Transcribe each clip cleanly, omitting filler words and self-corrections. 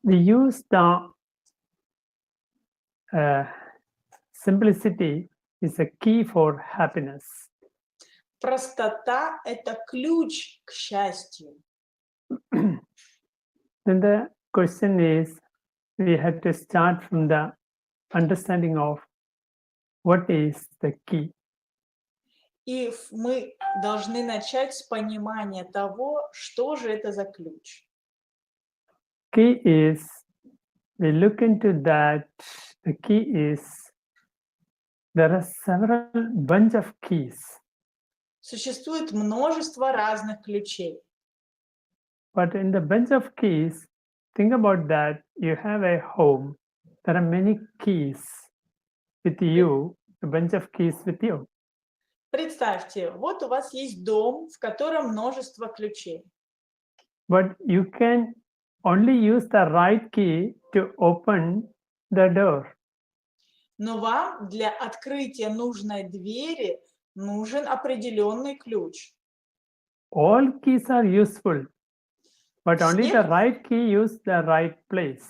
we use the simplicity is a key for happiness. Простота – это ключ к счастью. Then the question is, we have to start from the understanding of what is the key. И мы должны начать с понимания того, что же это за ключ. Key is, we look into that, the key is, there are several bunch of keys. Существует множество разных ключей. But in the bunch of keys, think about that, you have a home, there are many keys with you, a bunch of keys with you. Представьте, вот у вас есть дом, в котором множество ключей. But you can only use the right key to open the door. Но вам для открытия нужной двери нужен определенный ключ. All keys are useful, but only the right key use the right place.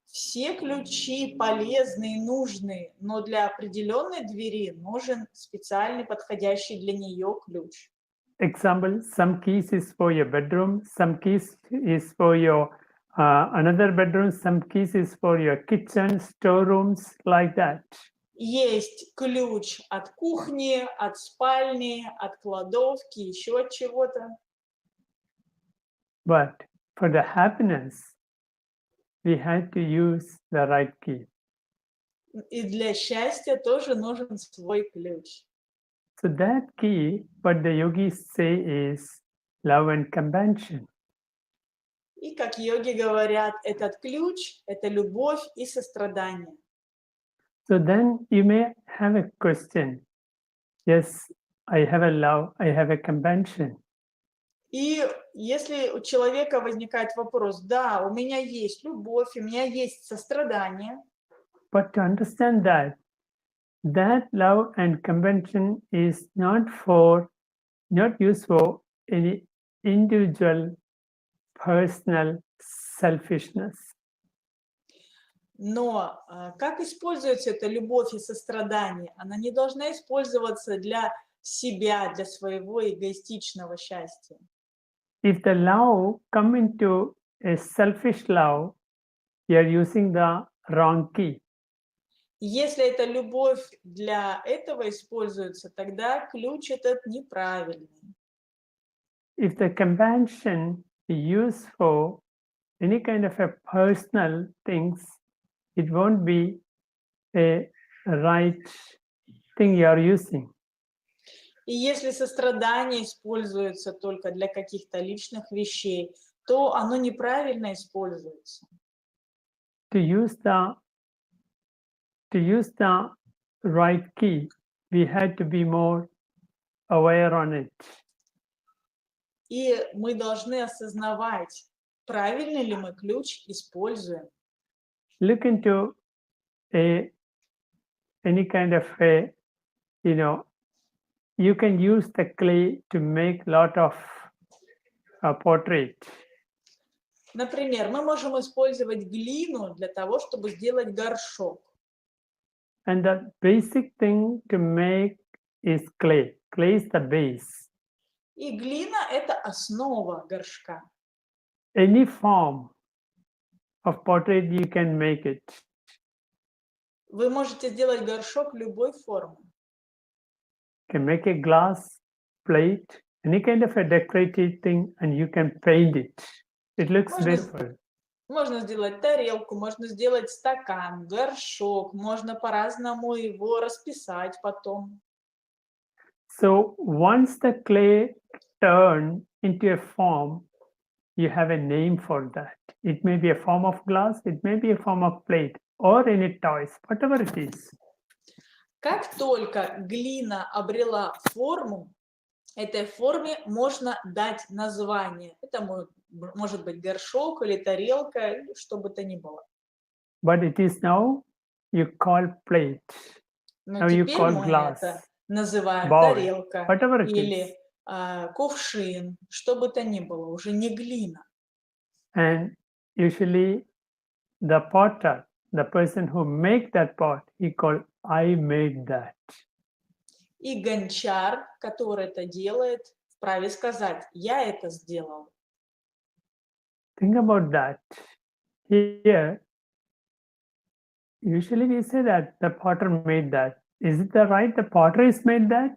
Все ключи полезные, нужные, но для определенной двери нужен специальный, подходящий для нее ключ. Example, some keys is for your bedroom, some keys is for your another bedroom, some keys is for your kitchen, storerooms, like that. Есть ключ от кухни, от спальни, от кладовки, еще от чего-то. But for the happiness, we had to use the right key. И для счастья тоже нужен свой ключ. So that key, what the yogis say is love and compassion. И как йоги говорят, этот ключ – это любовь и сострадание. So then you may have a question. Yes, I have a love, I have a compassion. И если у человека возникает вопрос, да, у меня есть любовь, у меня есть сострадание. But to understand that love and compassion is not used for any individual, personal selfishness. Но как используется эта любовь и сострадание? Она не должна использоваться для себя, для своего эгоистичного счастья. If the love come into a selfish love, you are using the wrong key. Если эта любовь для этого используется, тогда ключ этот неправильный. If the compassion is used for any kind of a personal things, it won't be a right thing you are using. И если сострадание используется только для каких-то личных вещей, то оно неправильно используется. To use the right key, we had to be more aware on it. И мы должны осознавать, правильно ли мы ключ используем. Look into any kind of a, you can use the clay to make lot of portrait. Например, мы можем использовать глину для того, чтобы сделать горшок. And the basic thing to make is clay. Clay is the base. И глина – это основа горшка. Any form of portrait you can make it. Вы можете сделать горшок любой формы. You can make a glass plate, any kind of a decorative thing, and you can paint it. It looks beautiful. Можно сделать тарелку, можно сделать стакан, горшок, можно по-разному его расписать потом. So once the clay turn into a form, you have a name for that. It may be a form of glass, it may be a form of plate, or any toys, whatever it is. Как только глина обрела форму, этой форме можно дать название. Это может быть горшок или тарелка, или что бы то ни было. But it is now you call plate. Но now you теперь call мы glass, это называем bowl, тарелка whatever it или is. кувшин, что бы то ни было, уже не глина. And usually the potter, the person who make that pot, he called I made that. И гончар, который это делает, вправе сказать: я это сделал. Think about that. Here, usually we say that the potter made that. Is it the right? The potter is made that?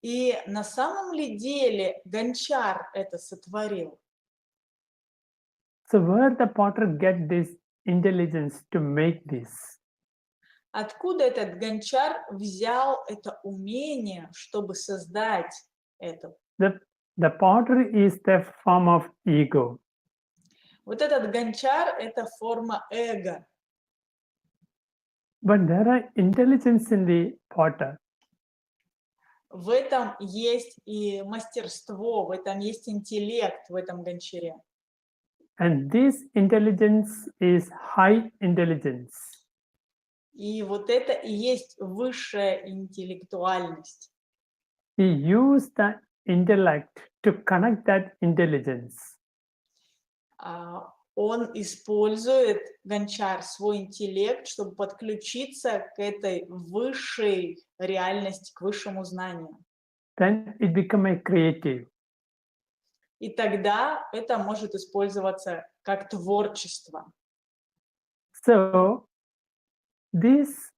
И на самом ли деле гончар это сотворил? So where the potter get this intelligence to make this? Откуда этот гончар взял это умение, чтобы создать это? The potter is the form of ego. Вот этот гончар – это форма эго. But there are intelligence in the potter. В этом есть и мастерство, в этом есть интеллект, в этом гончаре. And this intelligence is high intelligence. И вот это и есть высшая интеллектуальность. He used the intellect to connect that intelligence. Он использует, гончар, свой интеллект, чтобы подключиться к этой высшей реальности, к высшему знанию. Then it become a creative. И тогда это может использоваться как творчество. So this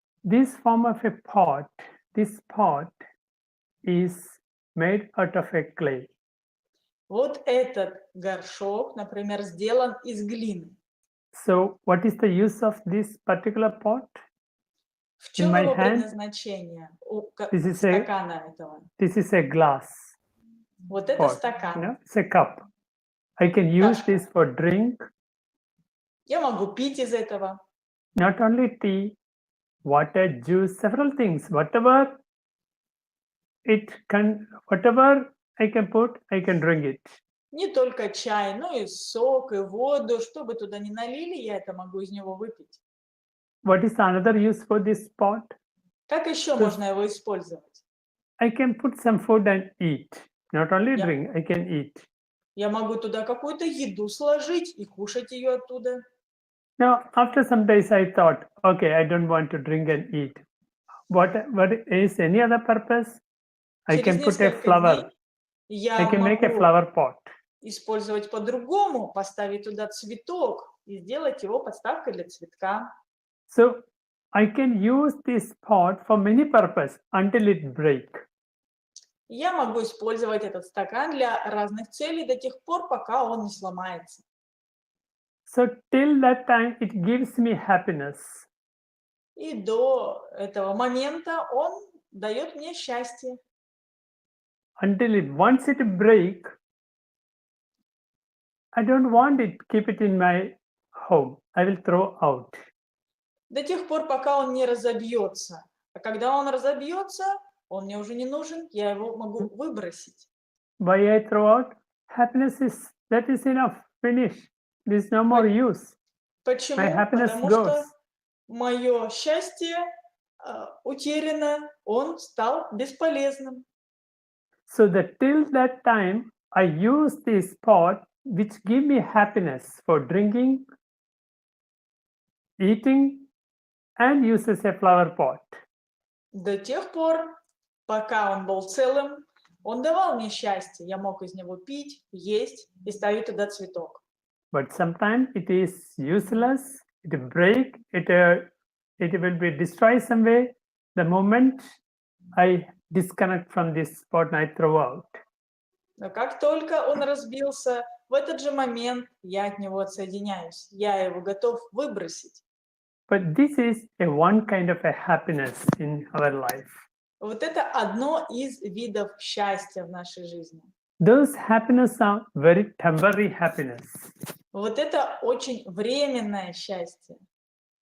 form of a pot, this pot is made out of a clay. Вот этот горшок, например, сделан из глины. So what is the use of this particular pot? В чем my его hand, предназначение у this is стакана этого? This is a glass Вот это pot. стакан. It's a cup. I can use this for drink. Я могу пить из этого. Not only tea, water, juice, several things. Whatever I can put, I can drink it. Не только чай, но и сок, и воду. Что бы туда ни налили, я это могу из него выпить. What is another use for this pot? Как еще можно его использовать? I can put some food and eat. Not only drink, I can eat. Я могу туда какую-то еду сложить и кушать ее оттуда. Now, after some days, I thought, okay, I don't want to drink and eat. What is any other purpose? I can put a flower. I can make a flower pot. Использовать по-другому, поставить туда цветок и сделать его подставкой для цветка. So I can use this pot for many purposes until it break. Я могу использовать этот стакан для разных целей до тех пор, пока он не сломается. So till that time, it gives me happiness. И до этого момента он дает мне счастье. Once it break, I don't want it. Keep it in my home. I will throw out. До тех пор, пока он не разобьется. А когда он разобьется, он мне уже не нужен, я его могу выбросить. Why I throw out? Happiness that is enough. Finish. There's no more use. Почему? My happiness Потому goes. что мое счастье утеряно, он стал бесполезным. So that till that time, I use this pot which give me happiness for drinking, eating, and use as a flower pot. До тех пор, пока он был целым, он давал мне счастье. Я мог из него пить, есть и ставить туда цветок. But sometimes it is useless. It will break. It will be destroyed some way. The moment I disconnect from this pot, I throw out. Но как только он разбился, в этот же момент я от него отсоединяюсь. Я его готов выбросить. But this is one kind of a happiness in our life. Вот это одно из видов счастья в нашей жизни. Those happiness are very temporary happiness. Вот это очень временное счастье.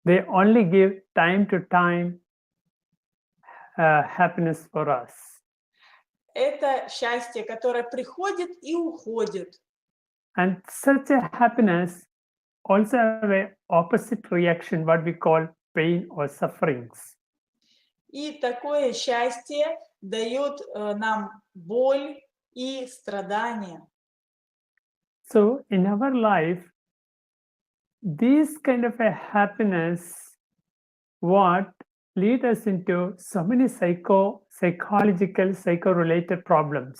They only give time to time happiness for us. Это счастье, которое приходит и уходит. And such a happiness also have an opposite reaction, what we call pain or sufferings. И такое счастье дает нам боль и страдания. So in our life, this kind of a happiness, what lead us into so many psychological, psycho-related problems.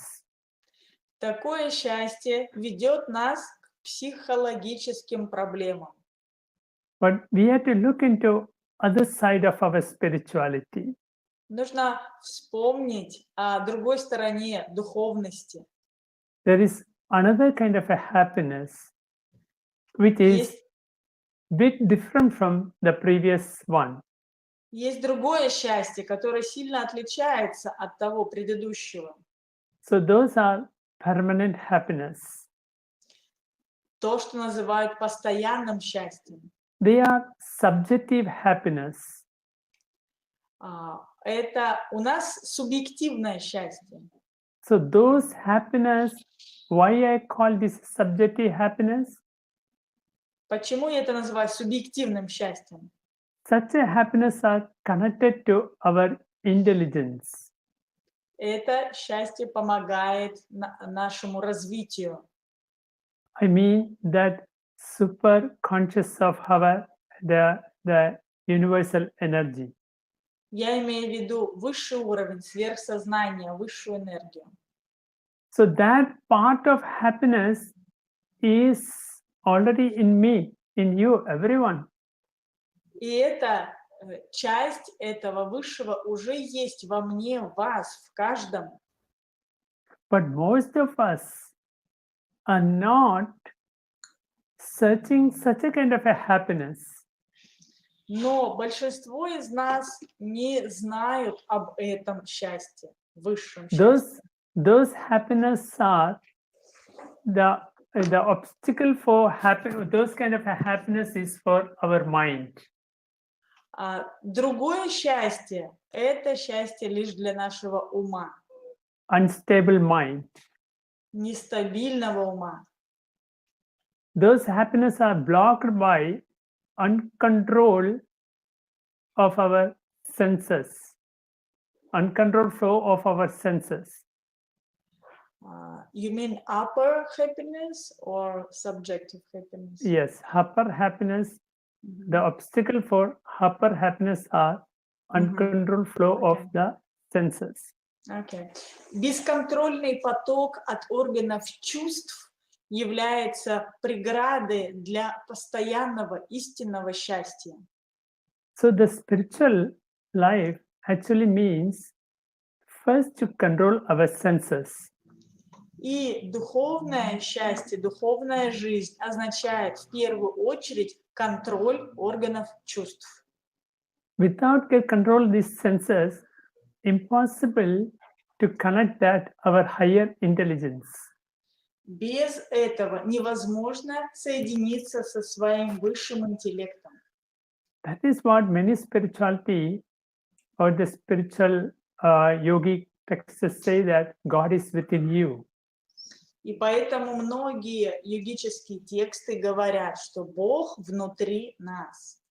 Такое счастье ведет нас к психологическим проблемам. But we have to look into other side of our spirituality. Нужно вспомнить о другой стороне духовности. There is another kind of a happiness which is Есть, bit different from the previous one. есть другое счастье, которое сильно отличается от того предыдущего. So those are permanent happiness. То, что называют постоянным счастьем. They are subjective happiness. Это у нас субъективное счастье. So those happiness, why I call this subjective happiness? Почему я это называю субъективным счастьем? Such a happiness are connected to our intelligence. Это счастье помогает нашему развитию. I mean that super conscious of the universal energy. Я имею в виду высший уровень сверхсознания, высшую энергию. So that part of happiness is already in me, in you, everyone. И эта часть этого высшего уже есть во мне, в вас, в каждом. But most of us are not searching such a kind of a happiness. Но большинство из нас не знают об этом счастье, высшем счастье. Those happiness are the obstacle for happiness. Those kind of a happiness is for our mind. Другое счастье – это счастье лишь для нашего ума. Unstable mind. Нестабильного ума. Those happiness are blocked by uncontrol of our senses, uncontrolled flow of our senses. You mean upper happiness or subjective happiness? Yes, upper happiness. The obstacle for upper happiness are uncontrolled flow of the senses. Okay. Бесконтрольный поток от органов чувств является преградой для постоянного истинного счастья. So the spiritual life actually means first to control our senses. И духовное счастье, духовная жизнь означает в первую очередь контроль органов чувств. Without control these senses, impossible to connect that our higher intelligence. Без этого невозможно соединиться со своим высшим интеллектом. That is what many spirituality or the spiritual yogic texts say that God is within you. И поэтому многие йогические тексты говорят, что Бог внутри нас.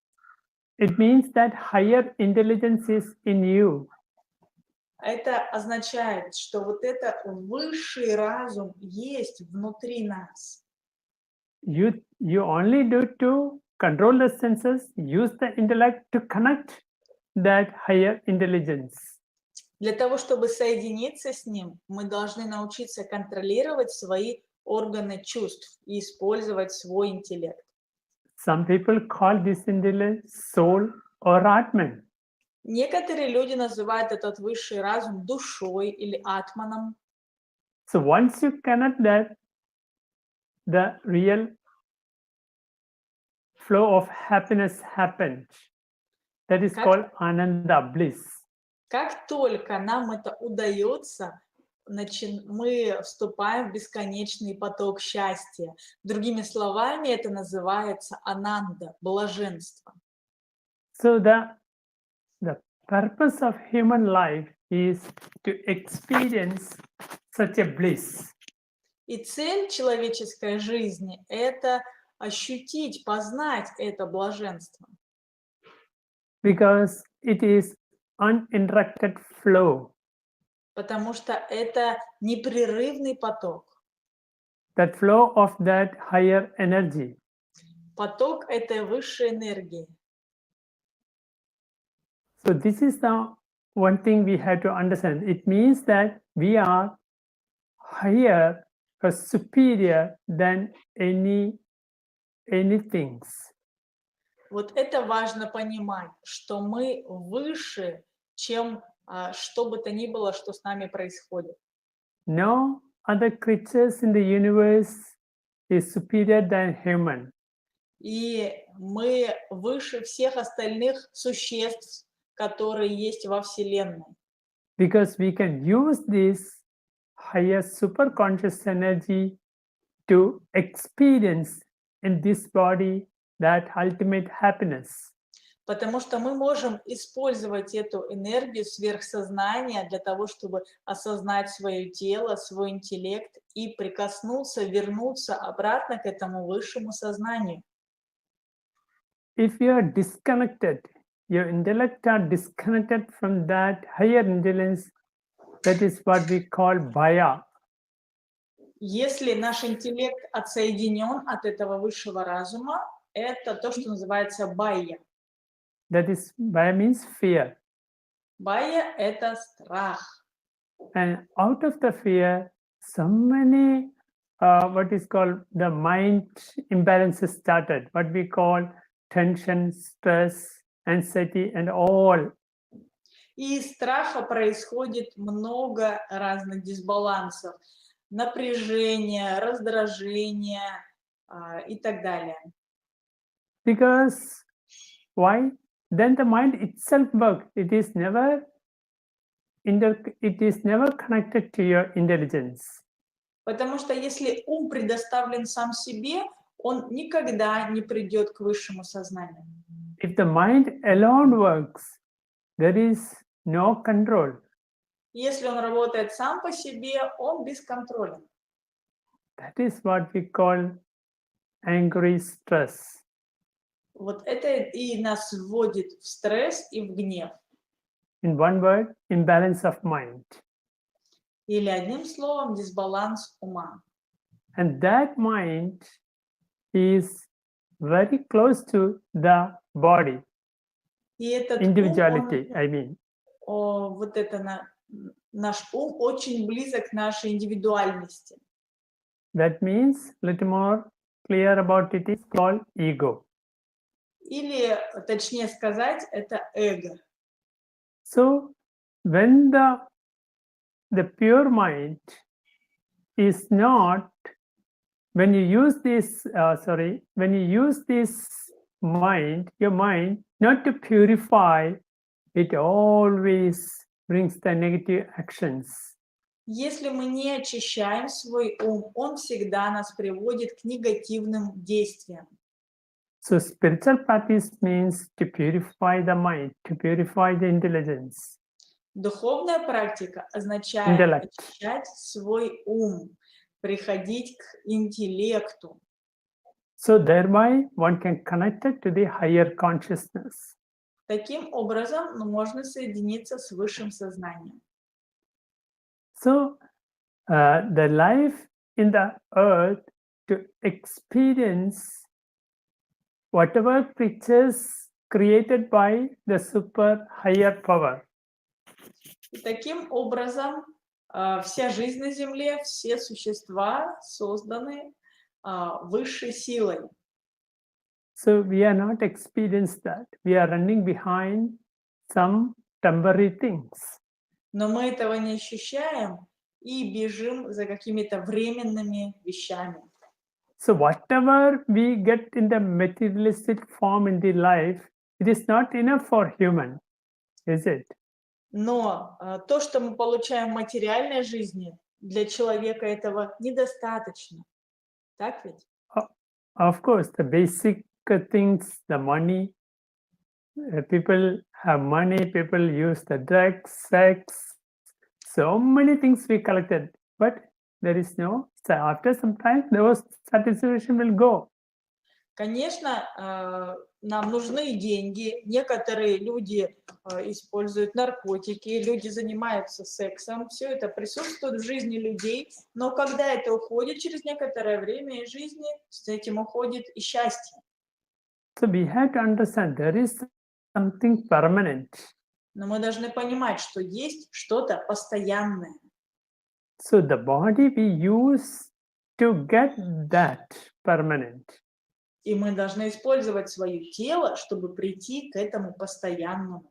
It means that higher intelligence is in you. Это означает, что вот это высший разум есть внутри нас. You only do to control the senses, use the intellect to connect that higher intelligence. Для того, чтобы соединиться с ним, мы должны научиться контролировать свои органы чувств и использовать свой интеллект. Some people call this intelligence soul or Atman. Некоторые люди называют этот высший разум душой или атманом. So once you connect that, the real flow of happiness happens. That is called ananda, bliss. Как только нам это удается, мы вступаем в бесконечный поток счастья. Другими словами, это называется ананда, блаженство. So the purpose of human life is to experience such a bliss. И цель человеческой жизни – это ощутить, познать это блаженство. Because it is uninterrupted flow. Потому что это непрерывный поток. That flow of that higher energy. Поток этой высшей энергии. So this is the one thing we have to understand. It means that we are higher or superior than anything. Вот это важно понимать, что мы выше, чем что бы то ни было, что с нами происходит. No other creatures in the universe is superior than human. И мы выше всех остальных существ, которые есть во Вселенной. Because we can use this higher superconscious energy to experience in this body that ultimate happiness. Потому что мы можем использовать эту энергию сверхсознания для того, чтобы осознать свое тело, свой интеллект и прикоснуться, вернуться обратно к этому высшему сознанию. If you are disconnected, your intellect are disconnected from that higher intelligence, that is what we call bhaya. Если наш интеллект отсоединен от этого высшего разума, это то, что называется байя. That is, bhaya means fear. Байя – это страх. And out of the fear, so many, what is called the mind imbalances started, what we call tension, stress, anxiety, and all. И из страха происходит много разных дисбалансов, напряжения, раздражения и так далее. Because why? Then the mind itself works. It is never connected to your intelligence. Потому что если ум предоставлен сам себе, он никогда не придет к высшему сознанию. If the mind alone works, there is no control. Если он работает сам по себе, он бесконтролен. That is what we call angry stress. Вот это и нас вводит в стресс и в гнев. In one word, imbalance of mind. Или одним словом, дисбаланс ума. And that mind is very close to the body, И этот individuality, ум, I mean. вот это наш ум очень близок к нашей индивидуальности. That means, a little more clear about it, is called ego. Или, точнее сказать, это эго. So, when the pure mind is not, when you use this mind, your mind, not to purify, it always brings the negative actions. Если мы не очищаем свой ум, он всегда нас приводит к негативным действиям. So spiritual practice means to purify the mind, to purify the intelligence. Духовная практика означает Intellect. очищать свой ум, приходить к интеллекту. So thereby one can connect it to the higher consciousness. Таким образом, можно соединиться с высшим сознанием. So the life in the earth to experience whatever creatures created by the super higher power. И таким образом, вся жизнь на Земле, все существа созданы высшей силой. So we are not experienced that. We are running behind some temporary things. Но мы этого не ощущаем и бежим за какими-то временными вещами. So whatever we get in the materialistic form in the life, it is not enough for human, is it? Но то, что мы получаем в материальной жизни, для человека этого недостаточно. Так ведь? Of course, the basic things, the money, people have money, people use the drugs, sex, so many things we collected, but there is no, so after some time, those satisfaction will go. Конечно, нам нужны деньги. Некоторые люди используют наркотики, люди занимаются сексом. Все это присутствует в жизни людей. Но когда это уходит через некоторое время из жизни, с этим уходит и счастье. So we have to understand there is something permanent. Но мы должны понимать, что есть что-то постоянное. So the body we use to get that permanent. И мы должны использовать свое тело, чтобы прийти к этому постоянному.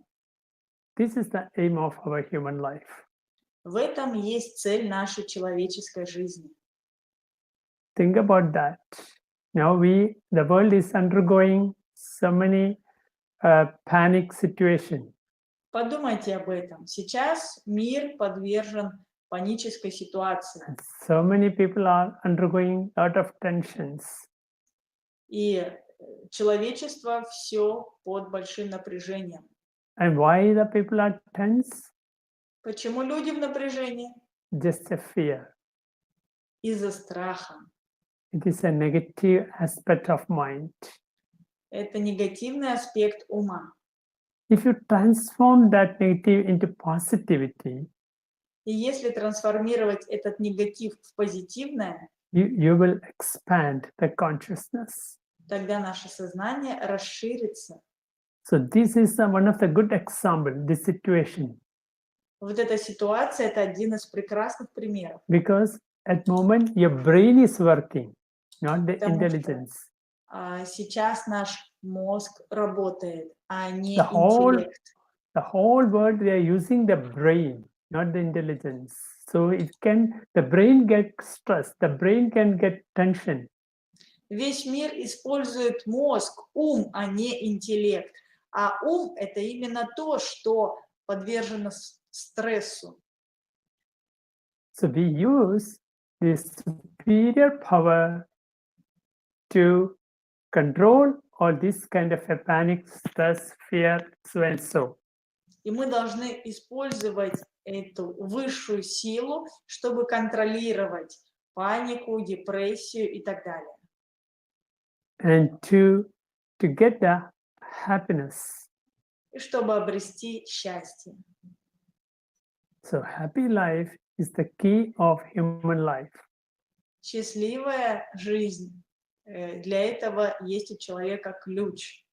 This is the aim of our human life. В этом есть цель нашей человеческой жизни. Think about that. Now the world is undergoing so many panic situations. Подумайте об этом. Сейчас мир подвержен панической ситуации. So many people are undergoing a lot of tensions. И человечество все под большим напряжением. And why the people are tense? Почему люди в напряжении? Just a fear. Из-за страха. It is a negative aspect of mind. Это негативный аспект ума. If you transform that negative into positivity, И если трансформировать этот негатив в позитивное, you will expand the consciousness. тогда наше сознание расширится. So this is one of the good example, this situation. Вот эта ситуация – это один из прекрасных примеров. Because at moment your brain is working, not the Потому что, intelligence. сейчас наш мозг работает, а не The whole интеллект. world we are using the brain, not the intelligence. So the brain get stressed, the brain can get tension. Весь мир использует мозг, ум, а не интеллект. А ум – это именно то, что подвержено стрессу. So we use this superior power to control all this kind of a panic, stress, fear, so and so. И мы должны использовать эту высшую силу, чтобы контролировать панику, депрессию и так далее. And to get the happiness. И чтобы обрести счастье. So happy life is the key of human life. Счастливая жизнь. Для этого есть у человека ключ.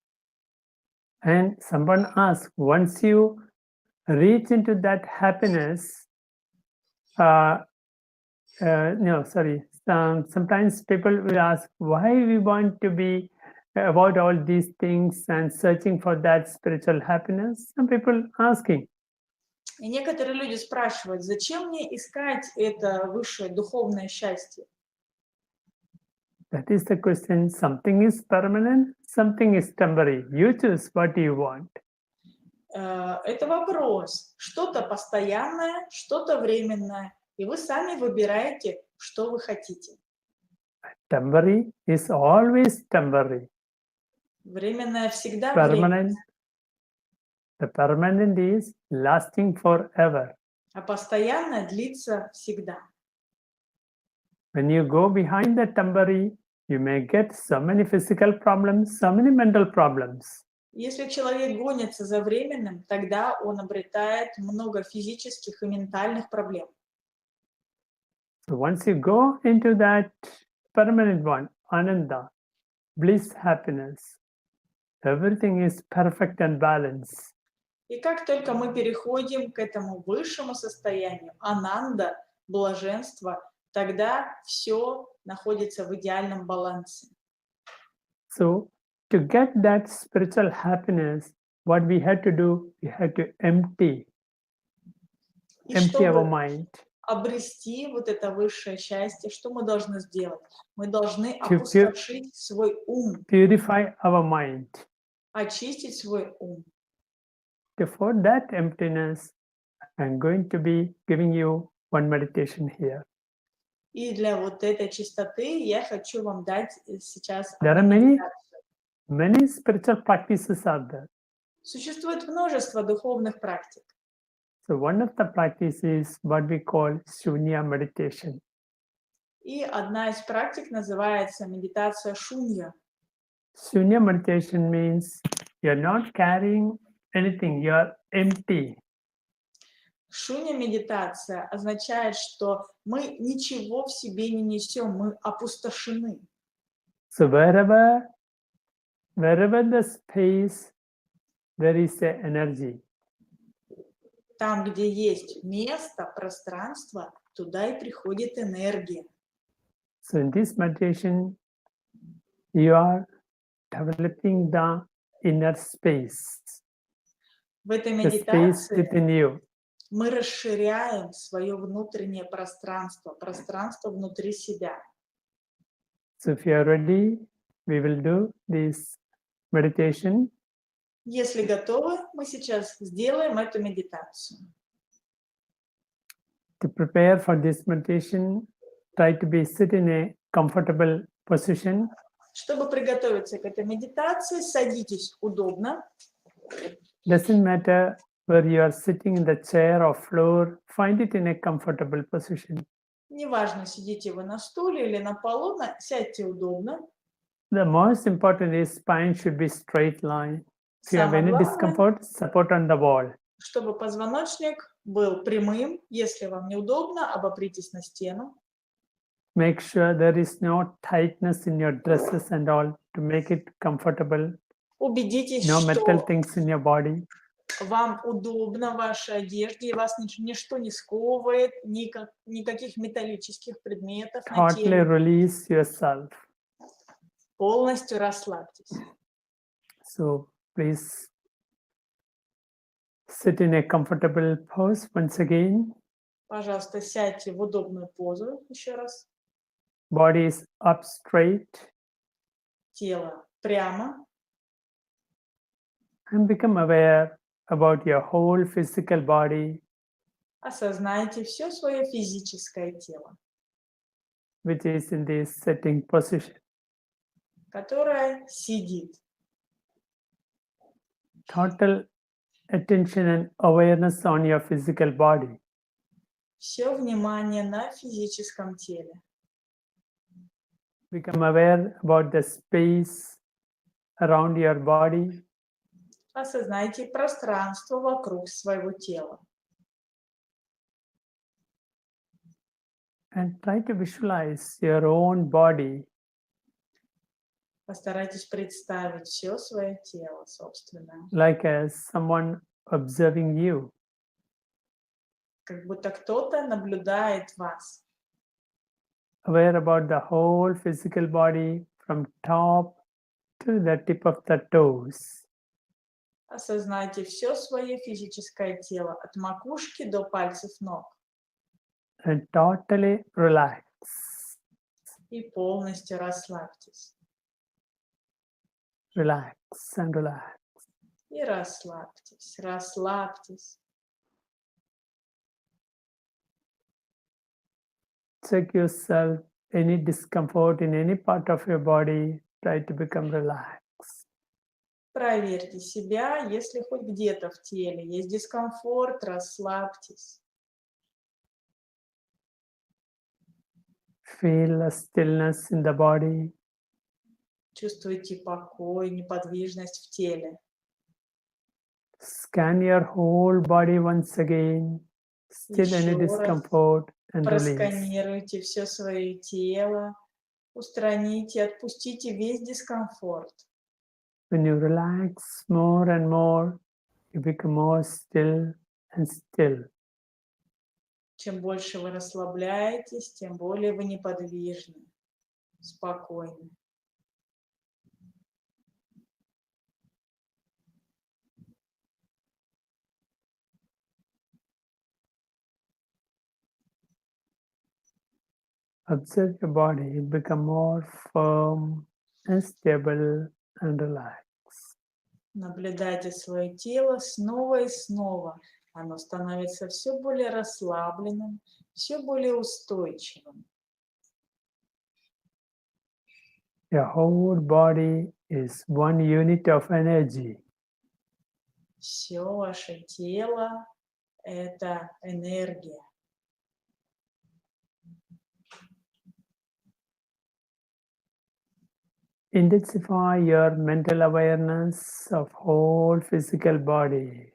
And someone asked, once you reach into that happiness, sometimes people will ask why we want to be about all these things and searching for that spiritual happiness. Some people asking. И некоторые люди спрашивают, зачем мне искать это высшее духовное счастье? That is the question. Something is permanent, something is temporary. You choose what you want. Это вопрос. Что-то постоянное, что-то временное. И вы сами выбираете, что вы хотите. Temporary is always temporary. Временное всегда Permanent. временное. The permanent is lasting forever. А постоянное длится всегда. When you go behind the temporary, you may get so many physical problems, so many mental problems. Если человек гонится за временным, тогда он обретает много физических и ментальных проблем. So once you go into that permanent one, ananda, bliss, happiness, everything is perfect and balanced. И как только мы переходим к этому высшему состоянию, ананда, блаженство, тогда все находится в идеальном балансе. So to get that spiritual happiness, what we have to do, we have to empty И our чтобы mind. обрести вот это высшее счастье, что мы должны сделать? Мы должны опустошить свой ум, Purify our mind. очистить свой ум. For that emptiness, I'm going to be giving you one meditation here. И для вот этой чистоты я хочу вам дать сейчас There are одну many медитацию. spiritual practices out there. Существует множество духовных практик. So one of the practices is what we call Shoonya meditation. И одна из практик называется медитация Шунья. Shoonya meditation means you're not carrying anything, you're empty. Шунья-медитация означает, что мы ничего в себе не несем, мы опустошены. So wherever Wherever the space, there is a energy. Там, где есть место, пространство, туда и приходит энергия. So in this meditation, you are developing the inner space, В этой the space медитации within you. мы расширяем свое внутреннее пространство, пространство внутри себя. So if you are ready, we will do this meditation. Если готовы, мы сейчас сделаем эту медитацию. To prepare for this meditation, try to be sit in a comfortable position. Чтобы приготовиться к этой медитации, садитесь удобно. Doesn't matter where you are sitting in the chair or floor, find it in a comfortable position. Неважно, сидите вы на стуле или на полу, сядьте удобно. The most important is spine should be straight line. If you have Самое any главное, discomfort, support on the wall. чтобы позвоночник был прямым. Если вам неудобно, обопритесь на стену. Make sure there is no tightness in your dresses and all to make it comfortable. Убедитесь, No metal что things in your body. вам удобно в вашей одежде, и вас ничто не сковывает, никаких металлических предметов на Totally теле. release yourself. Полностью расслабьтесь. So please sit in a comfortable pose once again. Пожалуйста, сядьте в удобную позу еще раз. Body is up straight. Тело прямо. And become aware about your whole physical body, Осознайте все свое физическое тело, which is in this sitting position. которое сидит. Total attention and awareness on your physical body. Все внимание на физическом теле. Become aware about the space around your body. Осознайте пространство вокруг своего тела. And try to visualize your own body Постарайтесь представить все свое тело собственное, like as someone observing you. как будто кто-то наблюдает вас. Aware about the whole physical body from top to the tip of the toes. Осознайте все свое физическое тело от макушки до пальцев ног And totally relax. и полностью расслабьтесь. Relax and relax. И расслабьтесь, расслабьтесь. Check yourself, any discomfort in any part of your body, try to become relaxed. Проверьте себя, если хоть где-то в теле есть дискомфорт, расслабьтесь. Feel a stillness in the body. Чувствуйте покой, неподвижность в теле. Scan your whole body once again. Still any Еще раз discomfort and release. просканируйте все свое тело, устраните, отпустите весь дискомфорт. When you relax more and more, you become more still and still. Чем больше вы расслабляетесь, тем более вы неподвижны, спокойны. Observe your body, it become more firm and stable and relaxed. Наблюдайте свое тело снова и снова. Оно становится все более расслабленным, все более устойчивым. Your whole body is one unit of energy. Все ваше тело – это энергия. Intensify your mental awareness of whole physical body.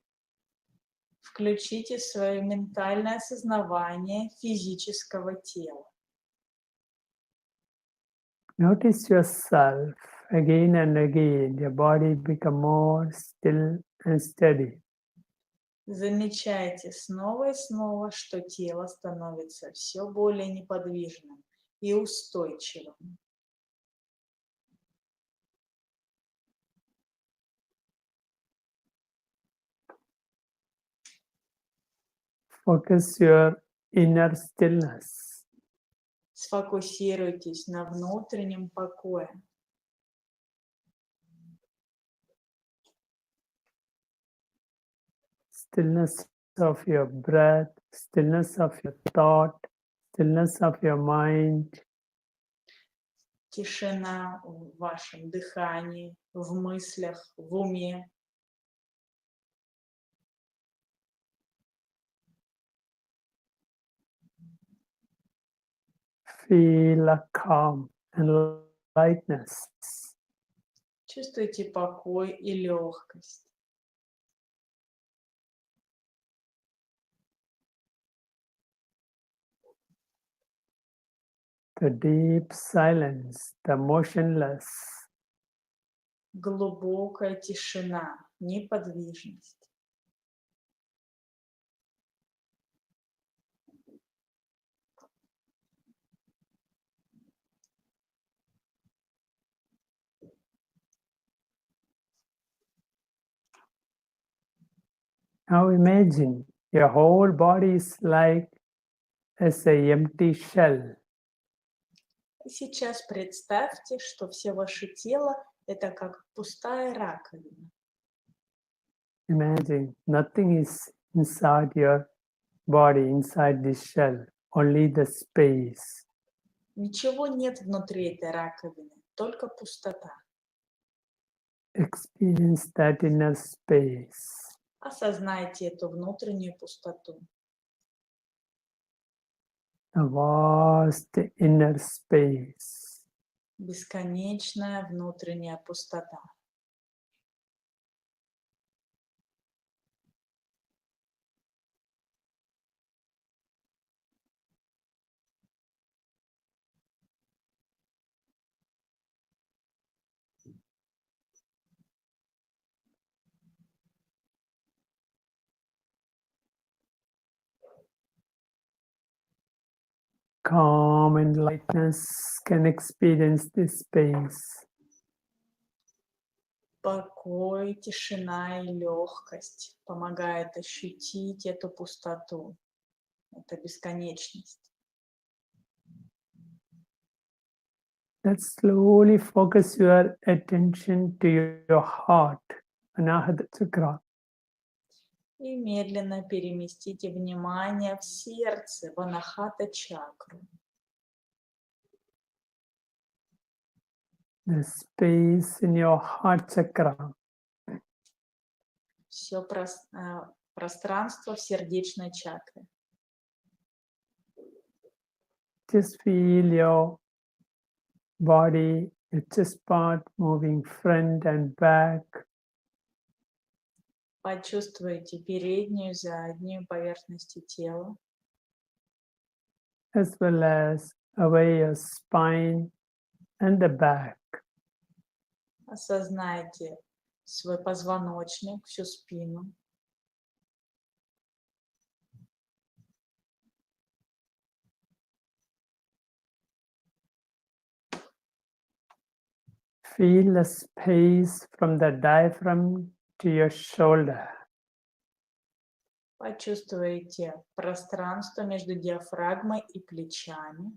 Включите свое ментальное осознавание физического тела. Notice yourself again and again, your body become more still and steady. Замечайте снова и снова, что тело становится все более неподвижным и устойчивым. Focus your inner stillness. Сфокусируйтесь на внутреннем покое. Stillness of your breath, stillness of your thought, stillness of your mind. Тишина в вашем дыхании, в мыслях, в уме. Feel a calm and lightness. Чувствуйте покой и легкость. The deep silence, the motionless. Глубокая тишина, неподвижность. Now imagine your whole body is like as an empty shell. И сейчас представьте, что все ваше тело – это как пустая раковина. Imagine nothing is inside your body, inside this shell, only the space. Ничего нет внутри этой раковины, только пустота. Experience that inner space. Осознайте эту внутреннюю пустоту. A vast inner space. Бесконечная внутренняя пустота. Calm and lightness can experience this space. Покой, тишина и легкость помогают ощутить эту пустоту, эту бесконечность. Let's slowly focus your attention to your heart, Anahata Chakra. И медленно переместите внимание в сердце, в анахата чакру. The space in your heart chakra. Все пространство в сердечной чакре. Just feel your body, your chest part moving front and back. Почувствуйте переднюю, заднюю поверхности тела. As well as away your spine and the back. Осознайте свой позвоночник, всю спину. Feel the space from the diaphragm to your shoulder. Почувствуйте пространство между диафрагмой и плечами.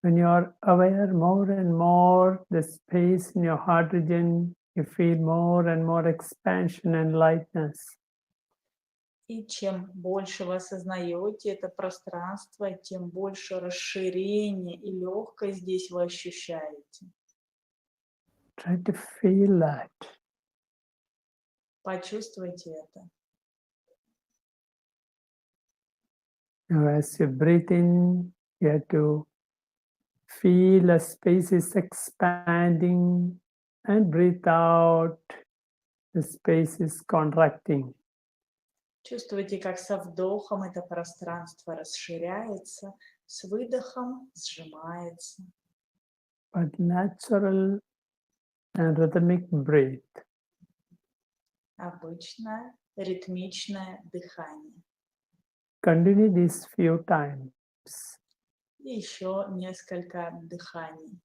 When you are aware more and more the space in your heart region, you feel more and more expansion and lightness. И чем больше вы осознаете это пространство, тем больше расширения и легкость здесь вы ощущаете. Try to feel that. Почувствуйте это. Now as you breathe in, you have to feel the space is expanding, and breathe out, the space is contracting. Чувствуйте, как со вдохом это пространство расширяется, с выдохом сжимается. but natural and rhythmic breath. Обычное ритмичное дыхание. Continue these few times. И еще несколько дыханий.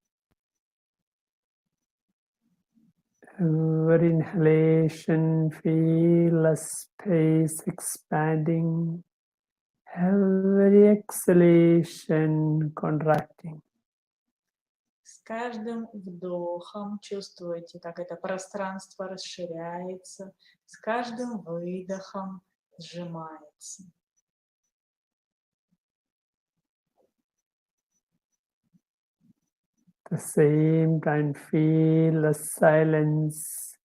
Every inhalation, feel a space expanding. Every exhalation, contracting. С каждым вдохом чувствуете, как это пространство расширяется, с каждым выдохом сжимается. At the same time, feel the silence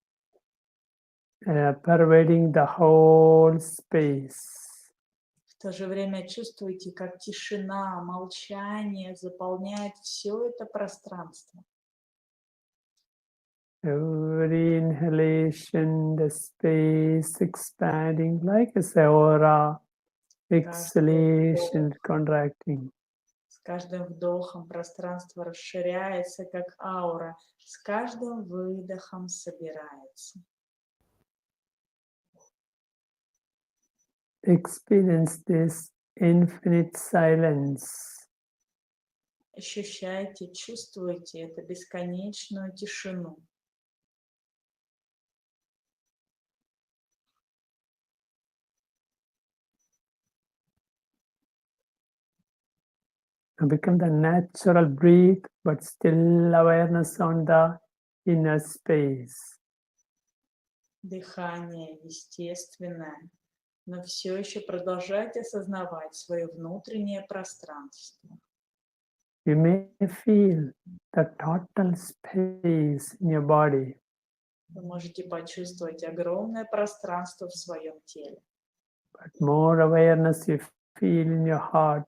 pervading the whole space. В то же время чувствуете, как тишина, молчание заполняет все это пространство. Every inhalation, the space expanding like a aura. Exhalation, contracting. С каждым вдохом пространство расширяется, как аура, с каждым выдохом собирается. Experience this infinite silence. Ощущайте, чувствуйте эту бесконечную тишину. And become the natural breath, but still awareness on the inner space. Дыхание естественное, но все еще продолжайте осознавать свое внутреннее пространство. You may feel the total space in your body. Вы можете почувствовать огромное пространство в своем теле. But more awareness you feel in your heart.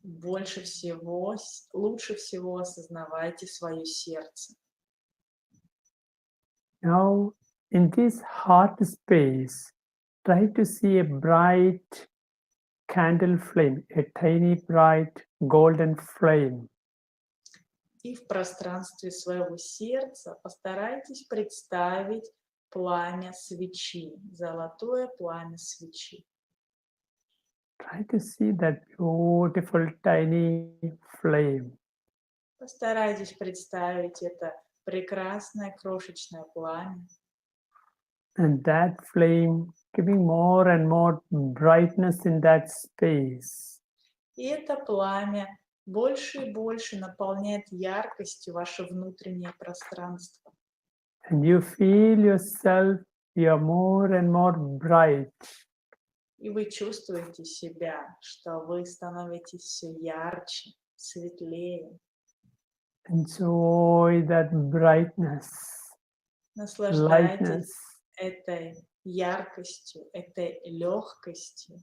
Больше всего, лучше всего осознавайте свое сердце. Now, in this heart space, try to see a bright candle flame, a tiny bright golden flame. И в пространстве своего сердца постарайтесь представить пламя свечи, золотое пламя свечи. Try to see that beautiful tiny flame. Постарайтесь представить это прекрасное крошечное пламя. And that flame giving more and more brightness in that space. И это пламя больше и больше наполняет яркостью ваше внутреннее пространство. And you feel yourself, you're more and more bright. И вы чувствуете себя, что вы становитесь все ярче, светлее. Enjoy that brightness, Наслаждайтесь lightness. этой яркостью, этой легкостью.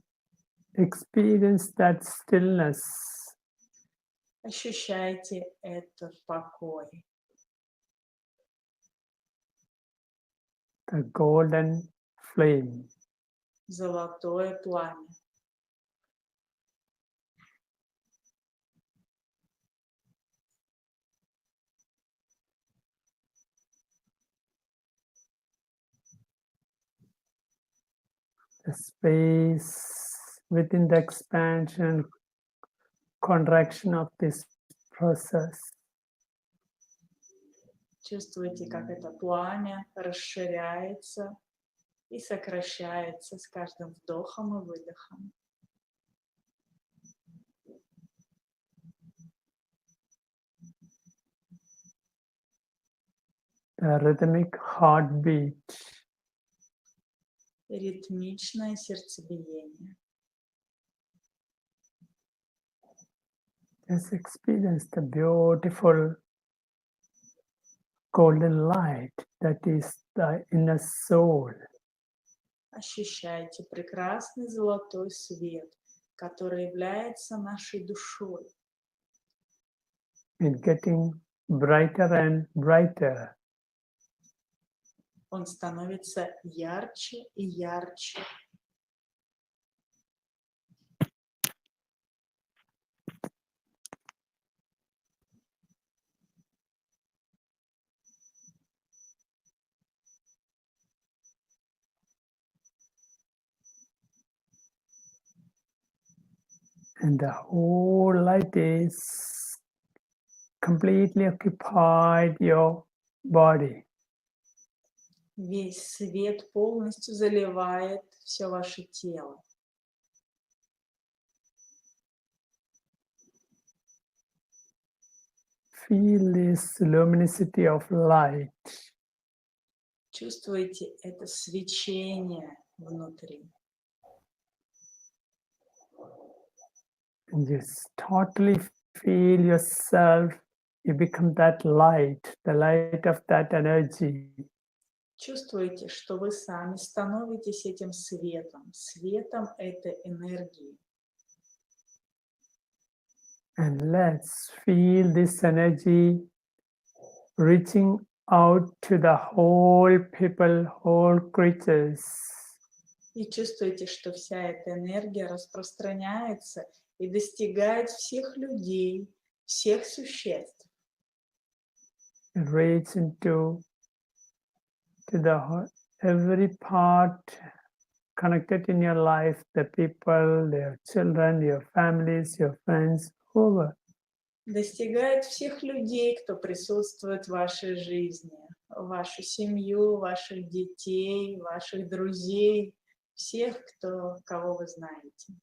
Experience that stillness. Ощущайте этот покой. The golden flame. Золотое пламя. The space within the expansion, contraction of this process. Чувствуете, как это пламя расширяется и сокращается с каждым вдохом и выдохом. The rhythmic heartbeat. Ритмичное сердцебиение. Just experience the beautiful golden light that is the inner soul. Ощущайте прекрасный золотой свет, который является нашей душой. It's getting brighter and brighter. Он становится ярче и ярче. And the whole light is completely occupied your body. Весь свет полностью заливает все ваше тело. Feel this luminosity of light. Чувствуете это свечение внутри. And just totally feel yourself, you become that light, the light of that energy. Чувствуете, что вы сами становитесь этим светом, светом этой энергии. And let's feel this energy reaching out to the whole people, whole creatures. И чувствуете, что вся эта энергия распространяется и достигает всех людей, всех существ. Reach into to the every part connected in your life, the people, your children, your families, your friends, whoever. Достигает всех людей, кто присутствует в вашей жизни, вашу семью, ваших детей, ваших друзей, всех, кого вы знаете.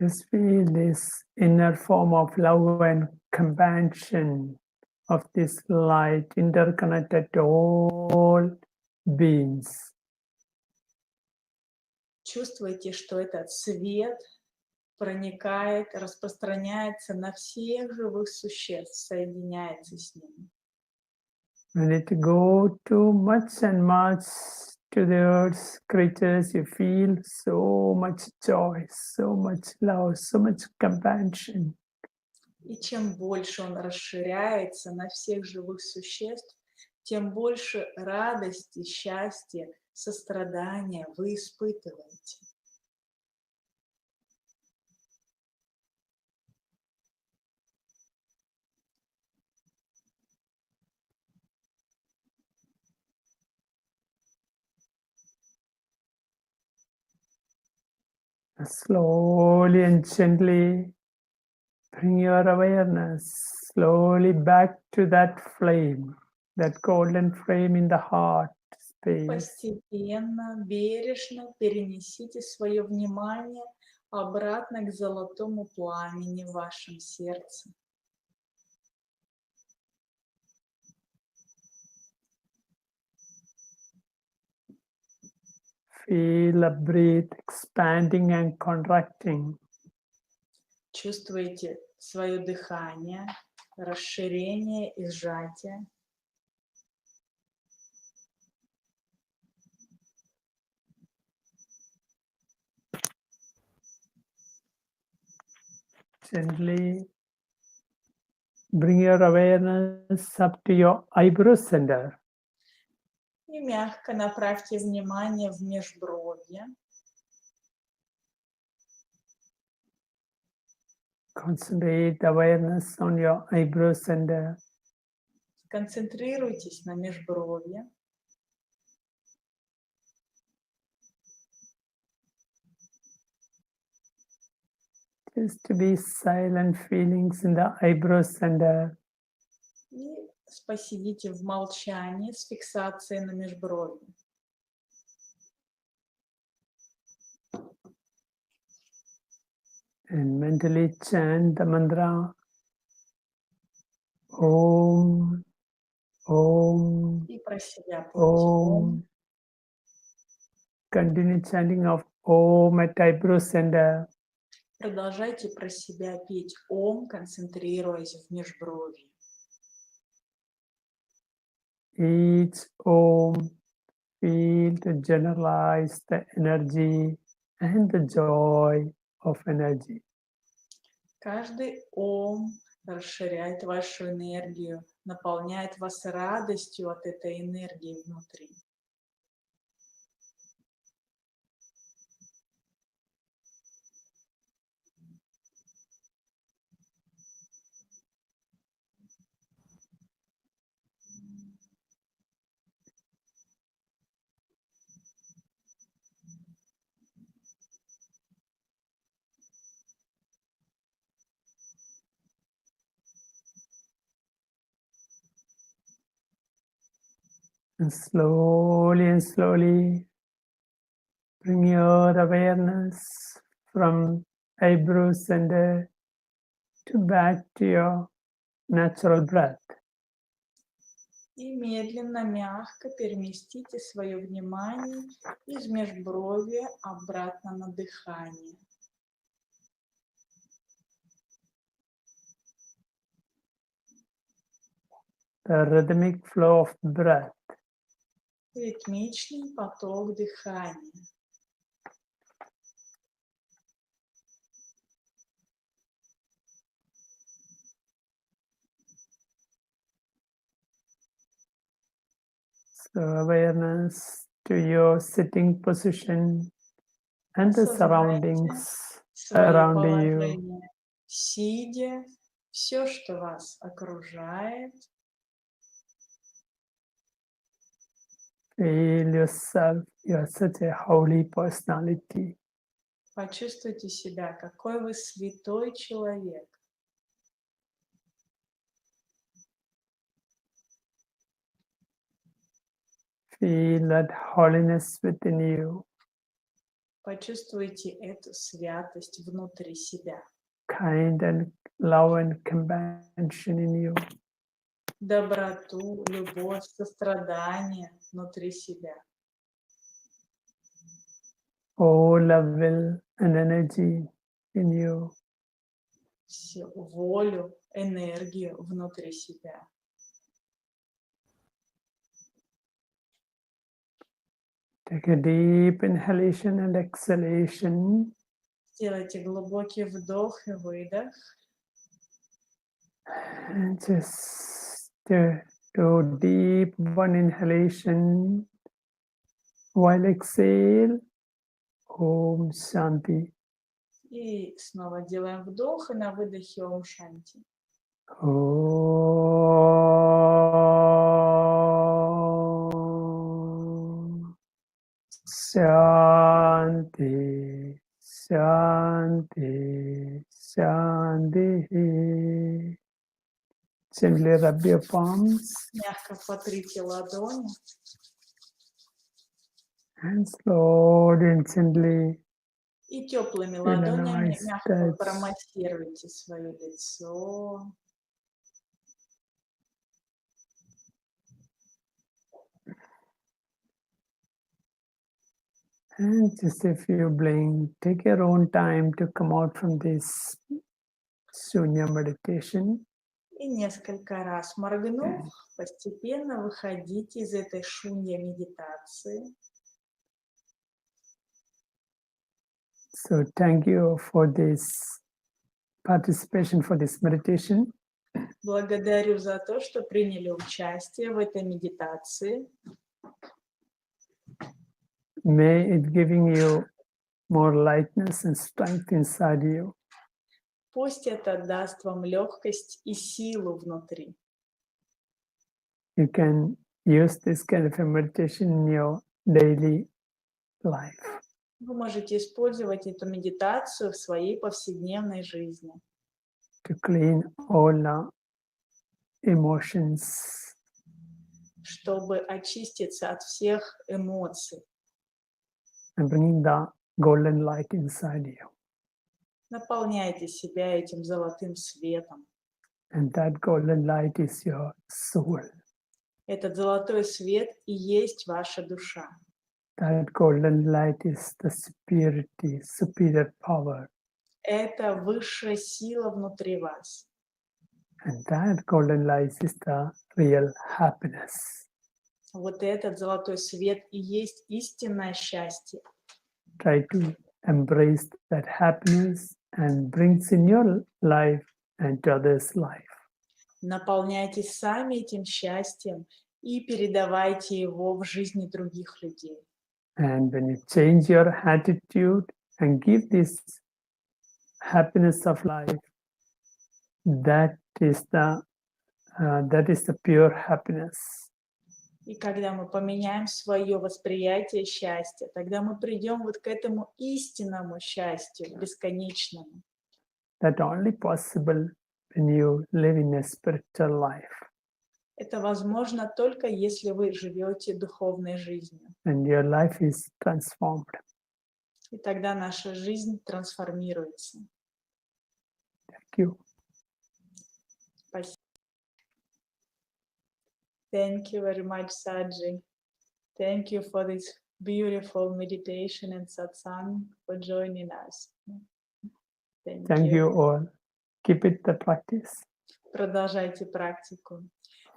Just feel this inner form of love and compassion of this light interconnected to all beings. Чувствуйте, что этот свет проникает, распространяется на всех живых существ, соединяется с ними. When it go too much and much to the earth's creatures, you feel so much joy, so much love, so much compassion. И чем больше он расширяется на всех живых существ, тем больше радости, счастья, сострадания вы испытываете. Slowly and gently bring your awareness slowly back to that flame, that golden flame in the heart space. Постепенно, бережно перенесите свое внимание обратно к золотому пламени в вашем сердце. Feel a breath expanding and contracting. Чувствуете свое дыхание, расширение и сжатие. Gently bring your awareness up to your eyebrow center. И мягко направьте внимание в межбровье. Concentrate awareness on your eyebrow center. Концентрируйтесь на межбровье. Just to be silent feelings in the eyebrow center. И посидите в молчании с фиксацией на межбровье. And mentally chant the mantra Om, Om, И про себя помните Ом. Om. Continue chanting of Om at eyebrow center. Продолжайте про себя петь Ом, концентрируясь в межбровье. Each Om feel to generalize the energy and the joy of energy. Каждый Ом расширяет вашу энергию, наполняет вас радостью от этой энергии внутри. And slowly bring your awareness from eyebrow center to back to your natural breath. И медленно, мягко переместите свое внимание из межброви обратно на дыхание. The rhythmic flow of breath Ритмичный поток дыхания. So awareness to your sitting position and the surroundings Свое around you. положение сидя, все, что вас окружает. Feel yourself, you're such a holy personality. Почувствуйте себя, какой вы святой человек. Feel that holiness within you, Почувствуйте эту святость внутри себя. kind and love and compassion in you. Доброту, любовь, сострадание внутри себя. All love, will, and energy in you. Всю волю, энергию внутри себя. Take a deep inhalation and exhalation. Сделайте глубокий вдох и выдох. And just do deep one inhalation while exhale. Om Shanti. И снова делаем вдох и на выдохе Ом Шанти. Om Shanti, Shanti, Shanti. Gently rub your palms Мягко потрите ладони and slowly and gently и теплыми feel a ладонями nice мягко touch. промассируйте свое лицо. And just if you blink, take your own time to come out from this Shoonya meditation. И несколько раз моргнув, постепенно выходите из этой шунья-медитации. So thank you for this participation, for this meditation. Благодарю за то, что приняли участие в этой медитации. May it giving you more lightness and strength inside you. Пусть это даст вам легкость и силу внутри. You can use this kind of a meditation in your daily life. Вы можете использовать эту медитацию в своей повседневной жизни, To clean all the emotions чтобы очиститься от всех эмоций. and bringing the golden light inside you. Наполняйте себя этим золотым светом. And that golden light is your soul. Этот золотой свет и есть ваша душа. That golden light is the spirituality, superior power. Это высшая сила внутри вас. And that golden light is the real happiness. Вот этот золотой свет и есть истинное счастье. Try to embrace that happiness and brings in your life and to others' life. Наполняйтесь сами этим счастьем и передавайте его в жизни других людей. And when you change your attitude and give this happiness of life, that is the pure happiness. И когда мы поменяем свое восприятие счастья, тогда мы придем вот к этому истинному счастью, бесконечному. That only possible when you live in a spiritual life. Это возможно только если вы живете духовной жизнью. and your life is transformed. И тогда наша жизнь трансформируется. Thank you. Спасибо. Thank you very much, Saji. Thank you for this beautiful meditation and satsang, for joining us. Thank you all. Keep it the practice. Продолжайте практику.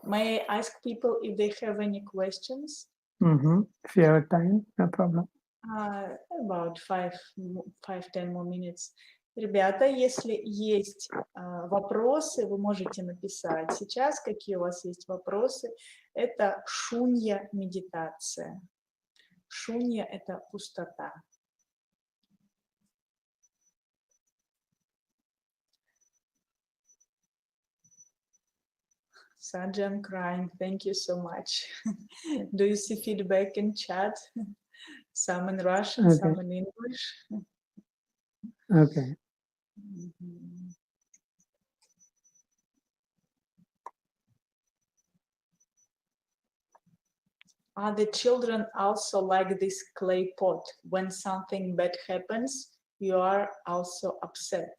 May I ask people if they have any questions? If you have time, no problem. About 5-10 more minutes. Ребята, если есть вопросы, вы можете написать сейчас, какие у вас есть вопросы. Это Шунья-медитация. Шунья – это пустота. Saji, I'm crying. Thank you so much. Do you see feedback in chat? Some in Russian, Okay. some in English. Okay. Are the children also like this clay pot? When something bad happens, you are also upset.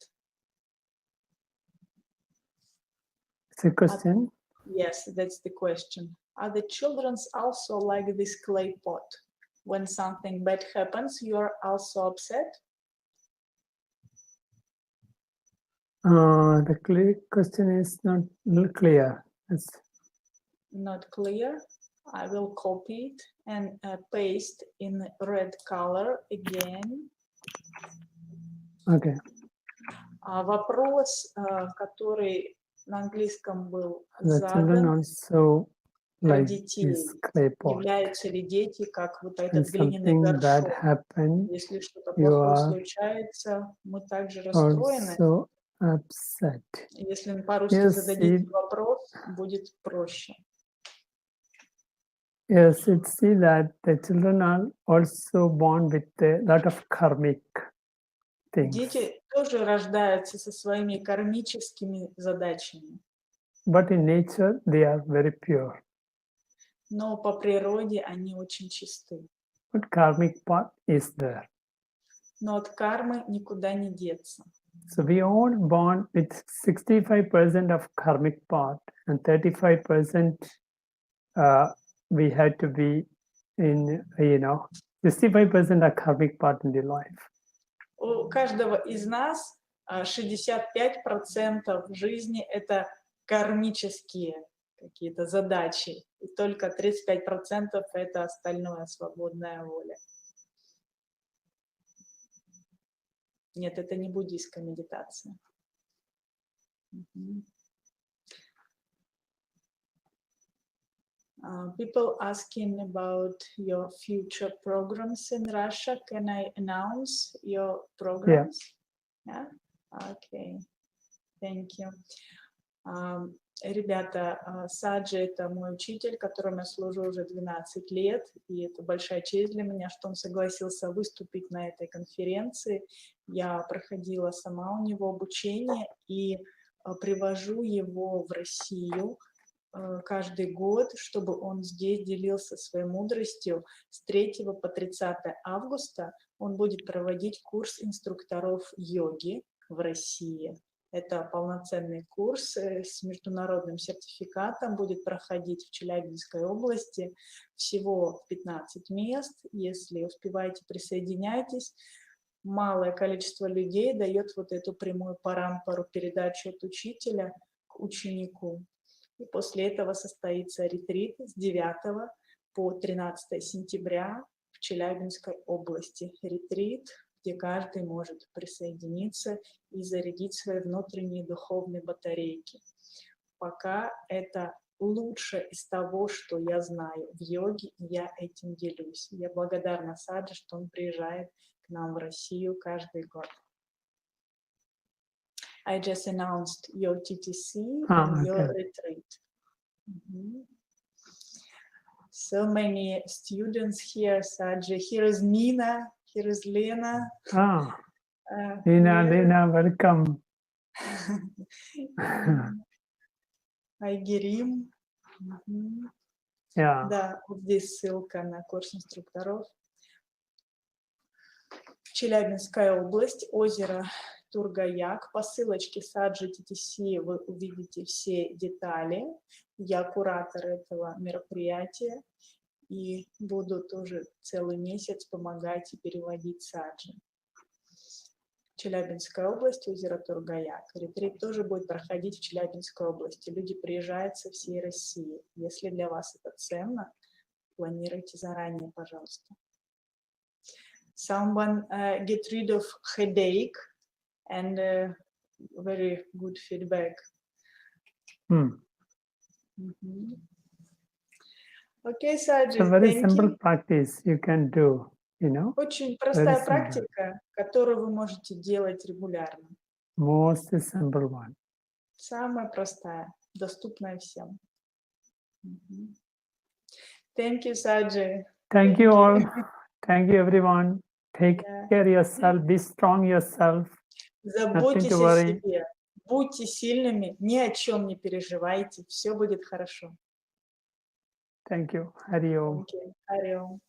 It's a question. Yes, that's the question. Are the children also like this clay pot? When something bad happens, you are also upset? The question is not clear. It's Not clear. I will copy it and paste in red color again. okay. Вопрос, который на английском был The children задан, also like детей. this clay pot. Являются ли дети как вот When этот глиняный something bad горшок? happens, Если что-то you плохое are случается, мы также расстроены. also upset. Если по-русски Yes, зададите вопрос, будет проще. Yes, it's see that the children are also born with a lot of karmic things. Дети тоже рождаются со своими кармическими задачами, But in nature, they are very pure. но по природе они очень чисты. But karmic part is there. Но от кармы никуда не деться. So we all born with 65% of karmic part and 35% we had to be in, 65% are karmic part in the life. У каждого из нас 65% жизни – это кармические какие-то задачи, и только 35% – это остальное, свободная воля. Нет, это не буддийская медитация. People asking about your future programs in Russia. Can I announce your programs? Yeah. Okay. Thank you. Ребята, Саджи – это мой учитель, которому я служу уже 12 лет, и это большая честь для меня, что он согласился выступить на этой конференции. Я проходила сама у него обучение и привожу его в Россию каждый год, чтобы он здесь делился своей мудростью. С 3 по 30 августа он будет проводить курс инструкторов йоги в России. Это полноценный курс с международным сертификатом, будет проходить в Челябинской области. Всего 15 мест. Если успеваете, присоединяйтесь. Малое количество людей дает вот эту прямую парампору, передачу от учителя к ученику. И после этого состоится ретрит с 9 по 13 сентября в Челябинской области. Ретрит, где каждый может присоединиться и зарядить свои внутренние духовные батарейки. Пока это лучше из того, что я знаю в йоге, и я этим делюсь. Я благодарна Саджи, что он приезжает к нам в Россию каждый год. I just announced your TTC and your retreat. So many students here, Saji. Here is Nina. Here is Lena. Lena, welcome. Hi, Girim. Мгм. Yeah. Да, вот здесь ссылка на курс инструкторов. Челябинская область, озеро Тургаяк. По ссылочке Saji TTC вы увидите все детали. Я куратор этого мероприятия и буду тоже целый месяц помогать и переводить Saji. Челябинская область, озеро Тургаяк. Ретрит тоже будет проходить в Челябинской области. Люди приезжают со всей России. Если для вас это ценно, планируйте заранее, пожалуйста. Someone get rid of headache and very good feedback. Hmm. Okay, Saji, It's a very thank simple you. practice you can do, you know. Очень Very простая simple. практика, которую вы можете делать регулярно. Most simple one. Самая простая, доступная всем. Thank you, Saji. Thank you all. Thank you everyone. Take Yeah. care yourself. Be strong yourself. Nothing Заботьтесь to о worry. себе. Будьте сильными, ни о чем не переживайте. Все будет хорошо. Thank you. Hari Om. Thank you. Хари Ом.